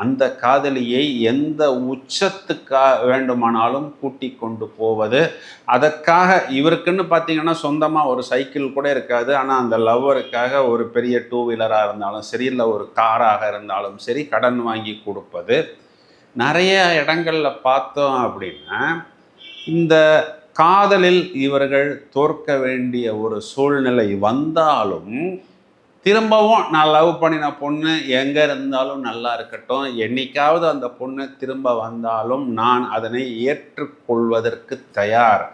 அந்த காதலியை எந்த உச்சத்துக்கா வேண்டுமானாலும் கூட்டி கொண்டு போவது. அதற்காக இவருக்குன்னு பார்த்தீங்கன்னா சொந்தமாக ஒரு சைக்கிள் கூட இருக்காது. ஆனால் அந்த லவ்வருக்காக ஒரு பெரிய டூ வீலராக இருந்தாலும் சரி, இல்லை ஒரு காராக இருந்தாலும் சரி கடன் வாங்கி கொடுப்பது. நிறைய இடங்களில் பார்த்தோம் அப்படின்னா இந்த காதலில் இவர்கள் தோற்க வேண்டிய ஒரு சூழ்நிலை வந்தாலும் திரும்பவும் நான் லவ் பண்ணின பொண்ணு எங்கே இருந்தாலும் நல்லா இருக்கட்டும், என்னைக்காவது அந்த பொண்ணு திரும்ப வந்தாலும் நான் அதனை ஏற்றுக்கொள்வதற்கு தயார்.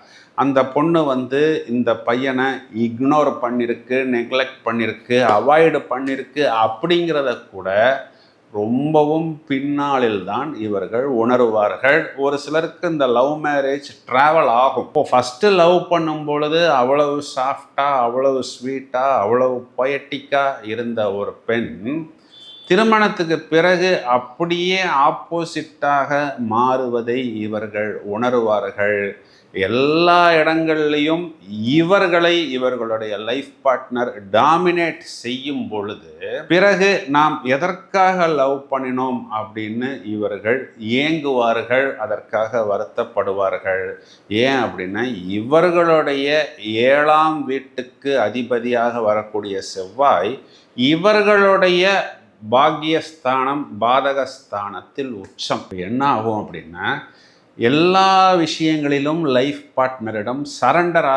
அந்த பொண்ணு இந்த பையனை இக்னோர் பண்ணியிருக்கு, நெக்லெக்ட் பண்ணியிருக்கு, அவாய்டு பண்ணியிருக்கு அப்படிங்கிறத கூட ரொம்பவும் பின்னாளில் தான் இவர்கள் உணருவார்கள். ஒரு சிலருக்கு இந்த லவ் மேரேஜ் ட்ராவல் ஆகும். இப்போ ஃபஸ்ட்டு லவ் பண்ணும் பொழுது அவ்வளவு சாஃப்டாக, அவ்வளவு ஸ்வீட்டாக, அவ்வளவு பொயட்டிக்காக இருந்த ஒரு பெண் திருமணத்துக்கு பிறகு அப்படியே ஆப்போசிட்டாக மாறுவதை இவர்கள் உணருவார்கள். எல்லா இடங்கள்லையும் இவர்களை இவர்களுடைய லைஃப் பார்ட்னர் டாமினேட் செய்யும் பொழுது பிறகு நாம் எதற்காக லவ் பண்ணினோம் அப்படின்னு இவர்கள் ஏங்குவார்கள், அதற்காக வருத்தப்படுவார்கள். ஏன் அப்படின்னா இவர்களுடைய 7ஆம் வீட்டுக்கு அதிபதியாக வரக்கூடிய செவ்வாய் இவர்களுடைய பாக்கியஸ்தானம் பாதகஸ்தானத்தில் உச்சம். என்ன ஆகும் அப்படின்னா எல்லா விஷயங்களிலும் லைஃப் பார்ட்னரிடம் சரண்டர்